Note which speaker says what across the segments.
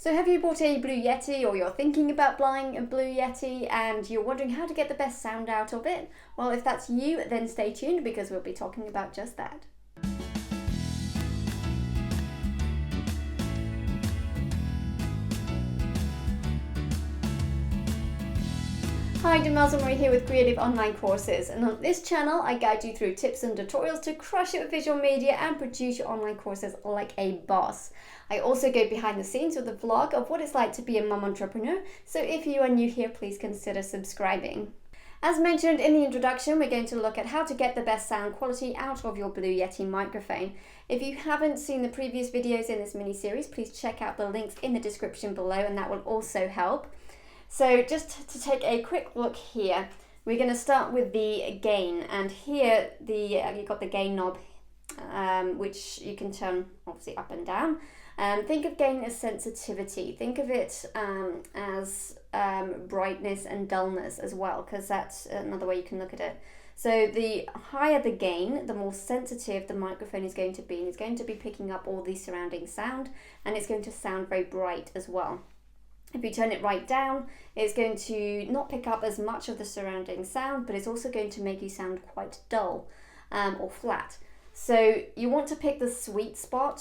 Speaker 1: So have you bought a Blue Yeti, or you're thinking about buying a Blue Yeti and you're wondering how to get the best sound out of it? Well, if that's you, then stay tuned because we'll be talking about just that. Hi, Jamel's Marie here with Creative Online Courses, and on this channel I guide you through tips and tutorials to crush it with visual media and produce your online courses like a boss. I also go behind the scenes with a vlog of what it's like to be a mum entrepreneur, so if you are new here, please consider subscribing. As mentioned in the introduction, we're going to look at how to get the best sound quality out of your Blue Yeti microphone. If you haven't seen the previous videos in this mini-series, please check out the links in the description below and that will also help. So just to take a quick look here, we're going to start with the gain, and here you've got the gain knob, which you can turn obviously up and down. Think of gain as sensitivity. Think of it as brightness and dullness as well, because that's another way you can look at it. So the higher the gain, the more sensitive the microphone is going to be, and it's going to be picking up all the surrounding sound, and it's going to sound very bright as well. If you turn it right down, it's going to not pick up as much of the surrounding sound, but it's also going to make you sound quite dull or flat. So you want to pick the sweet spot.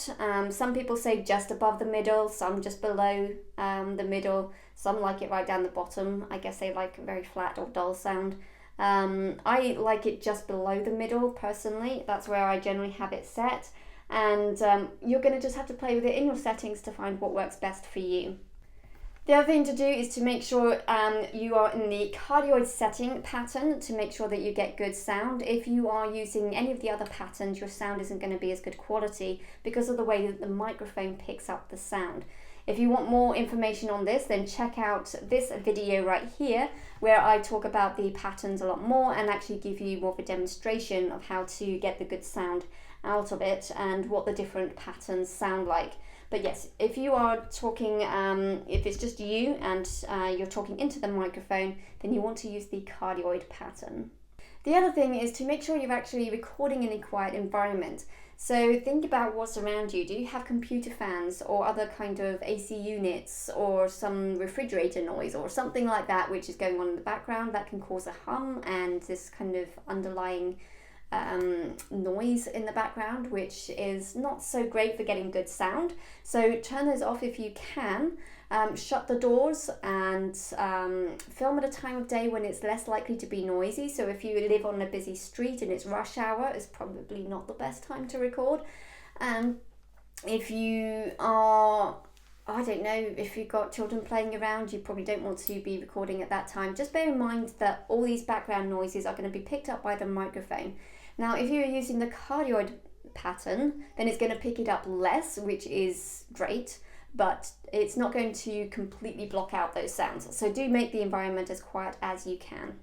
Speaker 1: Some people say just above the middle, some just below the middle, some like it right down the bottom. I guess they like a very flat or dull sound. I like it just below the middle personally. That's where I generally have it set. And you're going to just have to play with it in your settings to find what works best for you. The other thing to do is to make sure you are in the cardioid setting pattern to make sure that you get good sound. If you are using any of the other patterns, your sound isn't going to be as good quality because of the way that the microphone picks up the sound. If you want more information on this, then check out this video right here where I talk about the patterns a lot more and actually give you more of a demonstration of how to get the good sound out of it and what the different patterns sound like. But yes, if you are talking, if it's just you and you're talking into the microphone, then you want to use the cardioid pattern. The other thing is to make sure you're actually recording in a quiet environment. So think about what's around you. Do you have computer fans or other kind of AC units or some refrigerator noise or something like that which is going on in the background that can cause a hum and this kind of underlying noise in the background, which is not so great for getting good sound. So turn those off if you can. Shut the doors and film at a time of day when it's less likely to be noisy. So if you live on a busy street and it's rush hour, it's probably not the best time to record. If you are, I don't know, if you've got children playing around, you probably don't want to be recording at that time. Just bear in mind that all these background noises are going to be picked up by the microphone. Now, if you're using the cardioid pattern, then it's going to pick it up less, which is great, but it's not going to completely block out those sounds. So do make the environment as quiet as you can.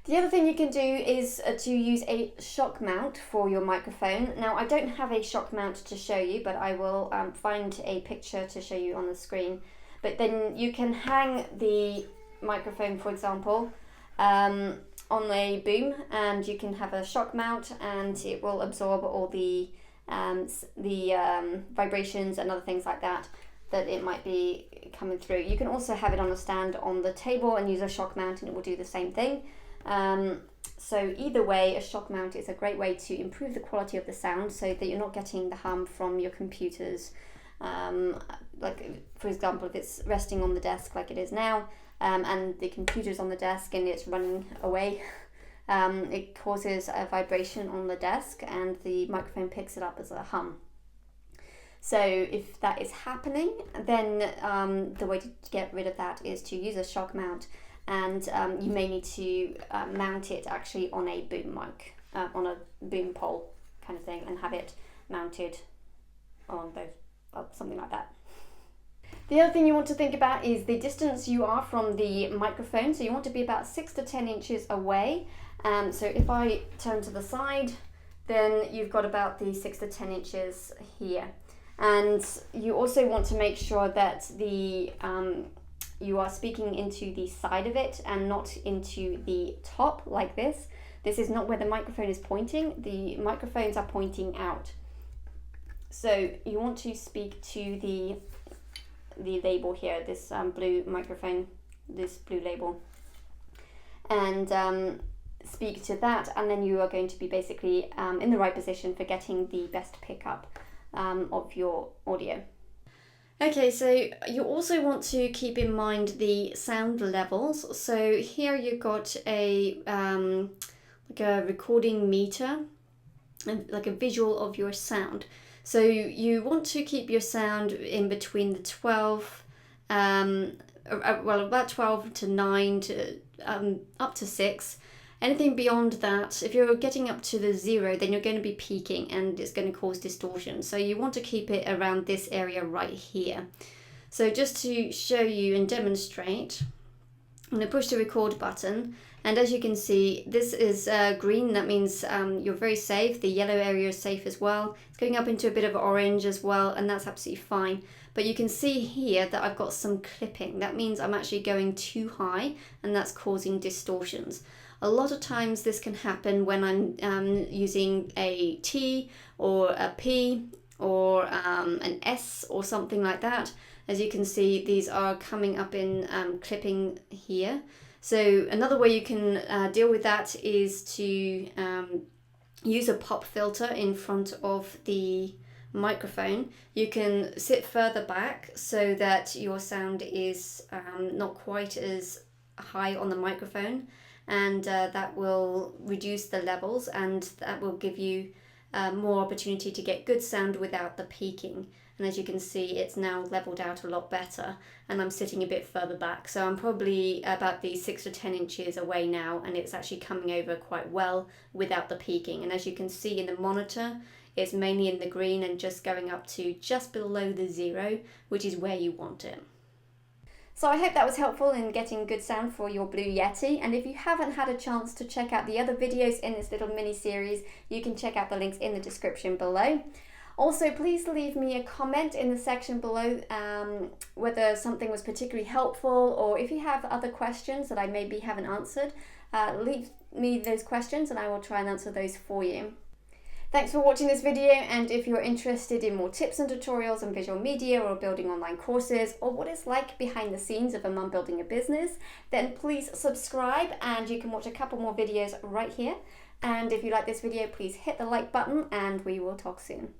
Speaker 1: The other thing you can do is to use a shock mount for your microphone. Now, I don't have a shock mount to show you, but I will find a picture to show you on the screen. But then you can hang the microphone, for example, on a boom, and you can have a shock mount and it will absorb all the vibrations and other things like that it might be coming through. You can also have it on a stand on the table and use a shock mount and it will do the same thing. So either way, a shock mount is a great way to improve the quality of the sound so that you're not getting the hum from your computers. Like for example, if it's resting on the desk like it is now, and the computer's on the desk and it's running away, it causes a vibration on the desk and the microphone picks it up as a hum. So if that is happening, then the way to get rid of that is to use a shock mount, and you may need to mount it actually on a boom mic, on a boom pole kind of thing, and have it mounted on those, something like that. The other thing you want to think about is the distance you are from the microphone. So you want to be about 6 to 10 inches away. So if I turn to the side, then you've got about the 6 to 10 inches here. And you also want to make sure that you are speaking into the side of it and not into the top like this. This is not where the microphone is pointing. The microphones are pointing out. So you want to speak to the label here, this blue microphone, this blue label, and speak to that, and then you are going to be basically in the right position for getting the best pickup of your audio. Okay, so you also want to keep in mind the sound levels. So here you've got a like a recording meter, like a visual of your sound. So you want to keep your sound in between the 12, about 12 to 9 to up to 6. Anything beyond that, if you're getting up to the 0, then you're going to be peaking and it's going to cause distortion. So you want to keep it around this area right here. So just to show you and demonstrate, I'm going to push the record button, and as you can see, this is green. That means you're very safe. The yellow area is safe as well. It's going up into a bit of orange as well, and that's absolutely fine. But you can see here that I've got some clipping. That means I'm actually going too high, and that's causing distortions. A lot of times this can happen when I'm using a T or a P or an S or something like that. As you can see, these are coming up in clipping here. So another way you can deal with that is to use a pop filter in front of the microphone. You can sit further back so that your sound is not quite as high on the microphone, and that will reduce the levels, and that will give you more opportunity to get good sound without the peaking. And as you can see, it's now leveled out a lot better, and I'm sitting a bit further back, so I'm probably about the 6 to 10 inches away now, and it's actually coming over quite well without the peaking. And as you can see in the monitor, it's mainly in the green and just going up to just below the 0, which is where you want it. So I hope that was helpful in getting good sound for your Blue Yeti, and if you haven't had a chance to check out the other videos in this little mini series, you can check out the links in the description below. Also, please leave me a comment in the section below whether something was particularly helpful, or if you have other questions that I maybe haven't answered, leave me those questions and I will try and answer those for you. Thanks for watching this video, and if you're interested in more tips and tutorials on visual media or building online courses, or what it's like behind the scenes of a mum building a business, then please subscribe, and you can watch a couple more videos right here. And if you like this video, please hit the like button, and we will talk soon.